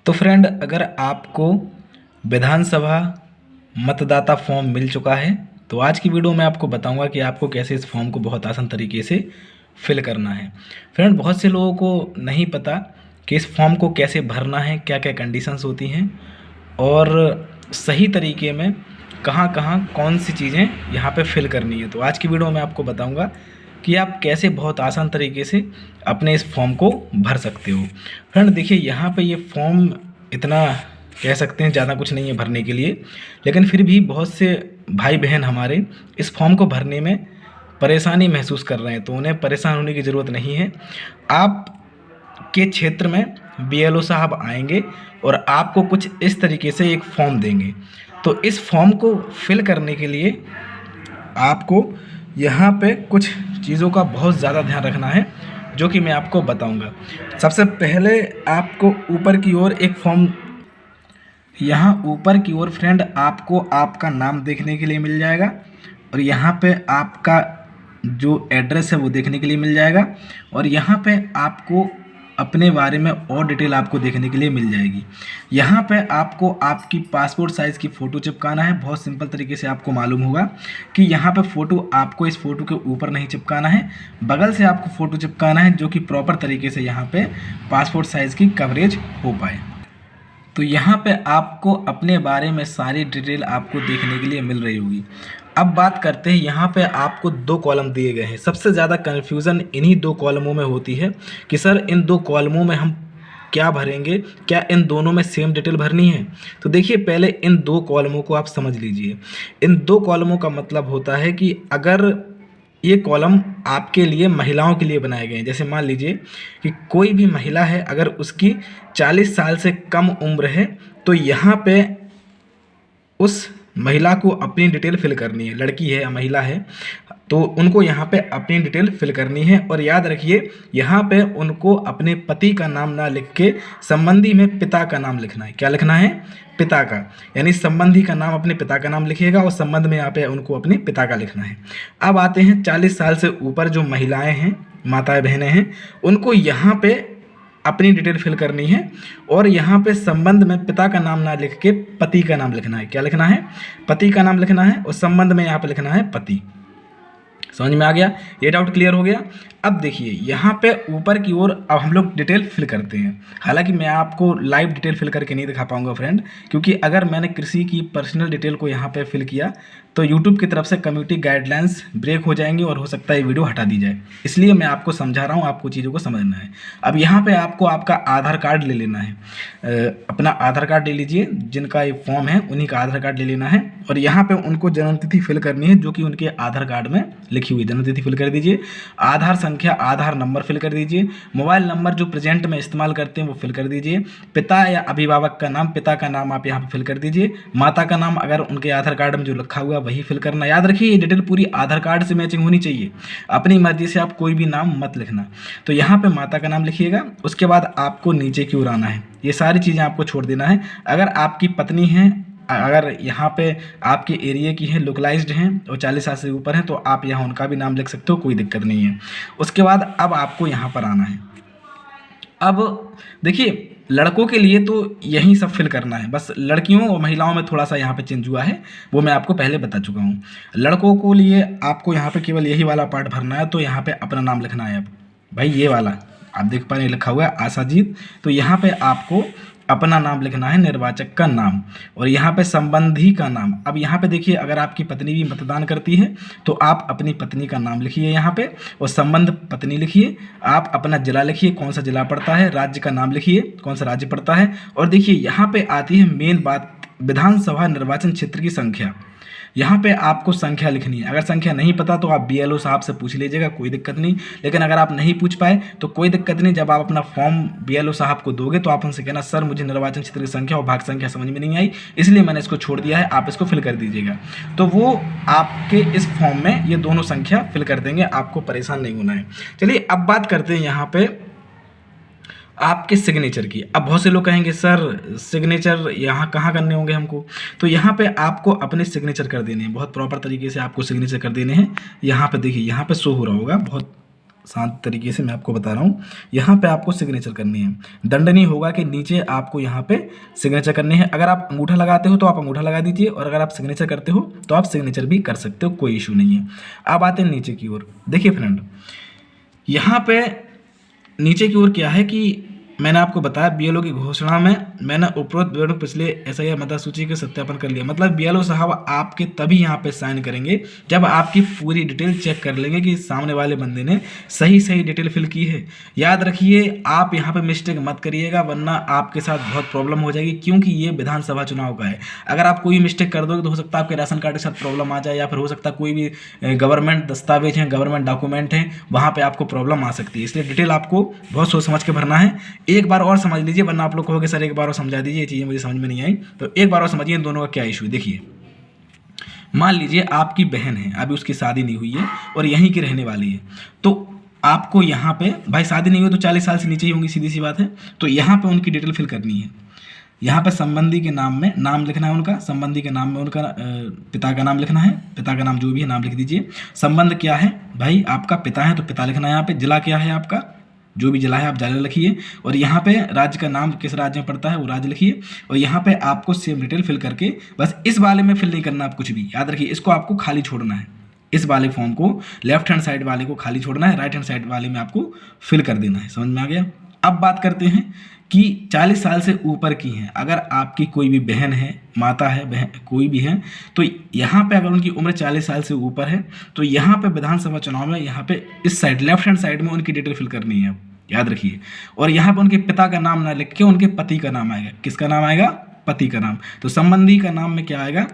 तो फ्रेंड, अगर आपको विधानसभा मतदाता फॉर्म मिल चुका है तो आज की वीडियो में आपको बताऊंगा कि आपको कैसे इस फॉर्म को बहुत आसान तरीके से फिल करना है। फ्रेंड, बहुत से लोगों को नहीं पता कि इस फॉर्म को कैसे भरना है, क्या क्या कंडीशंस होती हैं और सही तरीके में कहाँ कहाँ कौन सी चीज़ें यहाँ पे फिल करनी है। तो आज की वीडियो में आपको बताऊंगा कि आप कैसे बहुत आसान तरीके से अपने इस फॉर्म को भर सकते हो। फ्रेंड देखिए, यहाँ पे ये फॉर्म इतना कह सकते हैं ज़्यादा कुछ नहीं है भरने के लिए, लेकिन फिर भी बहुत से भाई बहन हमारे इस फॉर्म को भरने में परेशानी महसूस कर रहे हैं, तो उन्हें परेशान होने की ज़रूरत नहीं है। आप के क्षेत्र में बीएलओ साहब आएंगे और आपको कुछ इस तरीके से एक फॉर्म देंगे। तो इस फॉर्म को फिल करने के लिए आपको यहाँ पे कुछ चीज़ों का बहुत ज़्यादा ध्यान रखना है, जो कि मैं आपको बताऊंगा। सबसे पहले आपको ऊपर की ओर एक फॉर्म, यहाँ ऊपर की ओर फ्रेंड आपको आपका नाम देखने के लिए मिल जाएगा और यहाँ पे आपका जो एड्रेस है वो देखने के लिए मिल जाएगा और यहाँ पे आपको अपने बारे में और डिटेल आपको देखने के लिए मिल जाएगी। यहाँ पे आपको आपकी पासपोर्ट साइज़ की फ़ोटो चिपकाना है। बहुत सिंपल तरीके से आपको मालूम होगा कि यहाँ पे फ़ोटो आपको इस फ़ोटो के ऊपर नहीं चिपकाना है, बगल से आपको फ़ोटो चिपकाना है, जो कि प्रॉपर तरीके से यहाँ पे पासपोर्ट साइज़ की कवरेज हो पाए। तो यहाँ पे आपको अपने बारे में सारी डिटेल आपको देखने के लिए मिल रही होगी। अब बात करते हैं, यहाँ पे आपको 2 कॉलम दिए गए हैं। सबसे ज़्यादा कन्फ्यूज़न इन्हीं 2 कॉलमों में होती है कि सर इन 2 कॉलमों में हम क्या भरेंगे, क्या इन दोनों में सेम डिटेल भरनी है। तो देखिए, पहले इन 2 कॉलमों को आप समझ लीजिए। इन 2 कॉलमों का मतलब होता है कि अगर ये कॉलम आपके लिए महिलाओं के लिए बनाए गए हैं, जैसे मान लीजिए कि कोई भी महिला है, अगर उसकी 40 साल से कम उम्र है तो यहाँ पे उस महिला को अपनी डिटेल फिल करनी है। लड़की है या महिला है तो उनको यहाँ पे अपनी डिटेल फिल करनी है। और याद रखिए, यहाँ पे उनको अपने पति का नाम ना लिख के संबंधी में पिता का नाम लिखना है। क्या लिखना है? पिता का, यानी संबंधी का नाम अपने पिता का नाम लिखिएगा और संबंध में यहाँ पे उनको अपने पिता का लिखना है। अब आते हैं 40 साल से ऊपर जो महिलाएं हैं, माताएं बहनें हैं, उनको यहाँ पे अपनी डिटेल फिल करनी है और यहाँ पे संबंध में पिता का नाम ना लिख के पति का नाम लिखना है। क्या लिखना है? पति का नाम लिखना है और संबंध में यहाँ पे लिखना है पति। समझ में आ गया? ये डाउट क्लियर हो गया? अब देखिए, यहाँ पे ऊपर की ओर अब हम लोग डिटेल फिल करते हैं। हालांकि मैं आपको लाइव डिटेल फिल करके नहीं दिखा पाऊंगा फ्रेंड, क्योंकि अगर मैंने किसी की पर्सनल डिटेल को यहाँ पे फिल किया तो यूट्यूब की तरफ से कम्युनिटी गाइडलाइंस ब्रेक हो जाएंगी और हो सकता है ये वीडियो हटा दी जाए। इसलिए मैं आपको समझा रहा हूँ, आपको चीज़ों को समझना है। अब यहाँ पे आपको आपका आधार कार्ड ले लेना है। अपना आधार कार्ड ले लीजिए, जिनका ये फॉर्म है उन्हीं का आधार कार्ड ले लेना है और यहाँ पे उनको जन्मतिथि फिल करनी है, जो कि उनके आधार कार्ड में लिखी हुई जन्मतिथि फिल कर दीजिए। आधार संख्या, आधार नंबर फिल कर दीजिए। मोबाइल नंबर जो प्रेजेंट में इस्तेमाल करते हैं वो फिल कर दीजिए। पिता या अभिभावक का नाम, पिता का नाम आप यहाँ पे फिल कर दीजिए। माता का नाम अगर उनके आधार कार्ड में जो लिखा हुआ वही फिल करना। याद रखिए, ये डिटेल पूरी आधार कार्ड से मैचिंग होनी चाहिए। अपनी मर्जी से आप कोई भी नाम मत लिखना। तो यहाँ पे माता का नाम लिखिएगा। उसके बाद आपको नीचे की ओर आना है। ये सारी चीज़ें आपको छोड़ देना है। अगर आपकी पत्नी है, अगर यहाँ पे आपके एरिया की हैं, लोकलाइज्ड हैं और 40 साल से ऊपर हैं, तो आप यहाँ उनका भी नाम लिख सकते हो, कोई दिक्कत नहीं है। उसके बाद अब आपको यहाँ पर आना है। अब देखिए, लड़कों के लिए तो यही सब फिल करना है, बस लड़कियों और महिलाओं में थोड़ा सा यहाँ पे चेंज हुआ है, वो मैं आपको पहले बता चुका हूँ। लड़कों को लिए आपको यहाँ पे केवल यही वाला पार्ट भरना है। तो यहाँ पे अपना नाम लिखना है। अब भाई ये वाला आप देख पा रहे हैं, लिखा हुआ है आशाजीत। तो यहाँ पे आपको अपना नाम लिखना है, निर्वाचक का नाम, और यहाँ पे संबंधी का नाम। अब यहाँ पे देखिए, अगर आपकी पत्नी भी मतदान करती है तो आप अपनी पत्नी का नाम लिखिए यहाँ पे और संबंध पत्नी लिखिए। आप अपना जिला लिखिए, कौन सा जिला पड़ता है। राज्य का नाम लिखिए, कौन सा राज्य पड़ता है। और देखिए, यहाँ पे आती है मेन बात, विधानसभा निर्वाचन क्षेत्र की संख्या। यहाँ पे आपको संख्या लिखनी है। अगर संख्या नहीं पता तो आप बीएलओ साहब से पूछ लीजिएगा, कोई दिक्कत नहीं। लेकिन अगर आप नहीं पूछ पाए तो कोई दिक्कत नहीं। जब आप अपना फॉर्म बीएलओ साहब को दोगे तो आप उनसे कहना, सर मुझे निर्वाचन क्षेत्र की संख्या और भाग संख्या समझ में नहीं आई, इसलिए मैंने इसको छोड़ दिया है, आप इसको फिल कर दीजिएगा। तो वो आपके इस फॉर्म में ये दोनों संख्या फिल कर देंगे, आपको परेशान नहीं होना है। चलिए अब बात करते हैं यहाँ पे आपके सिग्नेचर की। अब बहुत से लोग कहेंगे, सर सिग्नेचर यहाँ कहाँ करने होंगे हमको? तो यहाँ पे आपको अपने सिग्नेचर कर देने हैं, बहुत प्रॉपर तरीके से आपको सिग्नेचर कर देने हैं। यहाँ पे देखिए, यहाँ पे शो हो रहा होगा, बहुत शांत तरीके से मैं आपको बता रहा हूँ। यहाँ पे आपको सिग्नेचर करनी है। दंडनीय होगा कि नीचे आपको यहाँ पे सिग्नेचर करनी है। अगर आप अंगूठा लगाते हो तो आप अंगूठा लगा दीजिए, और अगर आप सिग्नेचर करते हो तो आप सिग्नेचर भी कर सकते हो, कोई इशू नहीं है। अब आते हैं नीचे की ओर। देखिए फ्रेंड, यहाँ पे नीचे की ओर क्या है कि मैंने आपको बताया बीएलओ की घोषणा में मैंने उपरोक्त विवरण पिछले एसआईआर मतदाता सूची के सत्यापन कर लिया। मतलब बीएलओ साहब आपके तभी यहाँ पे साइन करेंगे जब आपकी पूरी डिटेल चेक कर लेंगे कि सामने वाले बंदे ने सही डिटेल फिल की है। याद रखिए, आप यहाँ पे मिस्टेक मत करिएगा, वरना आपके साथ बहुत प्रॉब्लम हो जाएगी, क्योंकि ये विधानसभा चुनाव का है। अगर आप कोई मिस्टेक कर दोगे तो हो सकता है आपके राशन कार्ड के साथ प्रॉब्लम आ जाए, या फिर हो सकता है कोई भी गवर्नमेंट दस्तावेज हैं, गवर्नमेंट डॉक्यूमेंट हैं, वहाँ पर आपको प्रॉब्लम आ सकती है। इसलिए डिटेल आपको बहुत सोच समझ के भरना है। एक बार और समझ लीजिए, वरना आप लोग कहोगे सर एक बार और समझा दीजिए, ये चीज़ें मुझे समझ में नहीं आई। तो एक बार और समझिए इन दोनों का क्या इशू है। देखिए, मान लीजिए आपकी बहन है, अभी उसकी शादी नहीं हुई है और यहीं की रहने वाली है, तो आपको यहाँ पे, भाई शादी नहीं हुई तो 40 साल से नीचे ही होंगी, सीधी सी बात है। तो यहाँ पे उनकी डिटेल फिल करनी है। यहाँ पे संबंधी के नाम में नाम लिखना है उनका, संबंधी के नाम में उनका पिता का नाम लिखना है, पिता का नाम जो भी है नाम लिख दीजिए। संबंध क्या है, भाई आपका पिता है तो पिता लिखना है यहाँ पे। जिला क्या है आपका, जो भी जिला है आप जिला लिखिए, और यहाँ पे राज्य का नाम किस राज्य में पड़ता है वो राज्य लिखिए। और यहाँ पे आपको सेम डिटेल फिल करके, बस इस वाले में फिल नहीं करना आप कुछ भी, याद रखिए इसको आपको खाली छोड़ना है। इस वाले फॉर्म को लेफ्ट हैंड साइड वाले को खाली छोड़ना है, राइट हैंड साइड वाले में आपको फिल कर देना है। समझ में आ गया। अब बात करते हैं कि 40 साल से ऊपर की हैं, अगर आपकी कोई भी बहन है, माता है, बहन कोई भी है, तो यहाँ पे अगर उनकी उम्र 40 साल से ऊपर है तो यहाँ पे विधानसभा चुनाव में यहाँ पे इस साइड लेफ्ट हैंड साइड में उनकी डिटेल फिल करनी है, याद रखिए। और यहाँ पे उनके पिता का नाम ना लिख के उनके पति का नाम आएगा। किसका नाम आएगा, पति का नाम। तो संबंधी का नाम में क्या आएगा,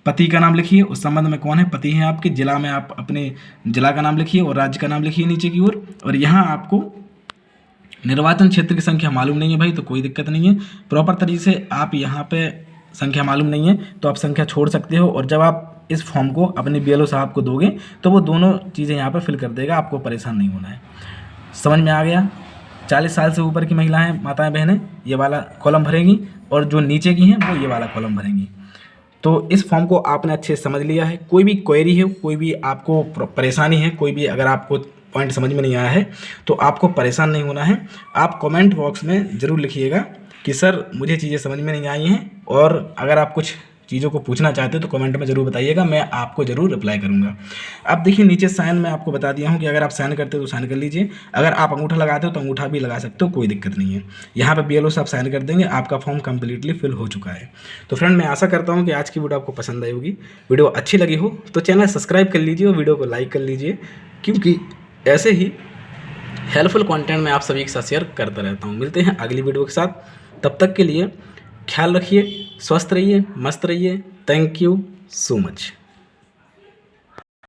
पति का नाम लिखिए। उस संबंध में कौन है, पति हैं आपके। जिला में आप अपने जिला का नाम लिखिए और राज्य का नाम लिखिए नीचे की ओर। और यहाँ आपको निर्वाचन क्षेत्र की संख्या मालूम नहीं है भाई, तो कोई दिक्कत नहीं है। प्रॉपर तरीके से आप यहाँ पे संख्या मालूम नहीं है तो आप संख्या छोड़ सकते हो, और जब आप इस फॉर्म को अपने बीएलओ साहब को दोगे तो वो दोनों चीज़ें यहाँ पे फिल कर देगा, आपको परेशान नहीं होना है। समझ में आ गया। 40 साल से ऊपर की महिलाएं, माताएं, बहनें ये वाला कॉलम भरेंगी, और जो नीचे की हैं वो ये वाला कॉलम भरेंगी। तो इस फॉर्म को आपने अच्छे से समझ लिया है। कोई भी क्वेरी है, कोई भी आपको परेशानी है, कोई भी अगर आपको पॉइंट समझ में नहीं आया है तो आपको परेशान नहीं होना है। आप कमेंट बॉक्स में ज़रूर लिखिएगा कि सर मुझे चीज़ें समझ में नहीं आई हैं, और अगर आप कुछ चीज़ों को पूछना चाहते हो तो कमेंट में ज़रूर बताइएगा, मैं आपको ज़रूर रिप्लाई करूँगा। अब देखिए नीचे साइन मैं आपको बता दिया हूँ कि अगर आप साइन करते हो तो साइन कर लीजिए, अगर आप अंगूठा लगाते हो तो अंगूठा भी लगा सकते हो, कोई दिक्कत नहीं है। यहाँ पे बीएलओ साहब साइन कर देंगे, आपका फॉर्म कम्प्लीटली फिल हो चुका है। तो फ्रेंड, मैं आशा करता हूँ कि आज की वीडियो आपको पसंद आई होगी। वीडियो अच्छी लगी हो तो चैनल सब्सक्राइब कर लीजिए और वीडियो को लाइक कर लीजिए, क्योंकि ऐसे ही हेल्पफुल कंटेंट मैं आप सभी के साथ शेयर करता रहता हूँ। मिलते हैं अगली वीडियो के साथ, तब तक के लिए ख्याल रखिए, स्वस्थ रहिए, मस्त रहिए। Thank you so much.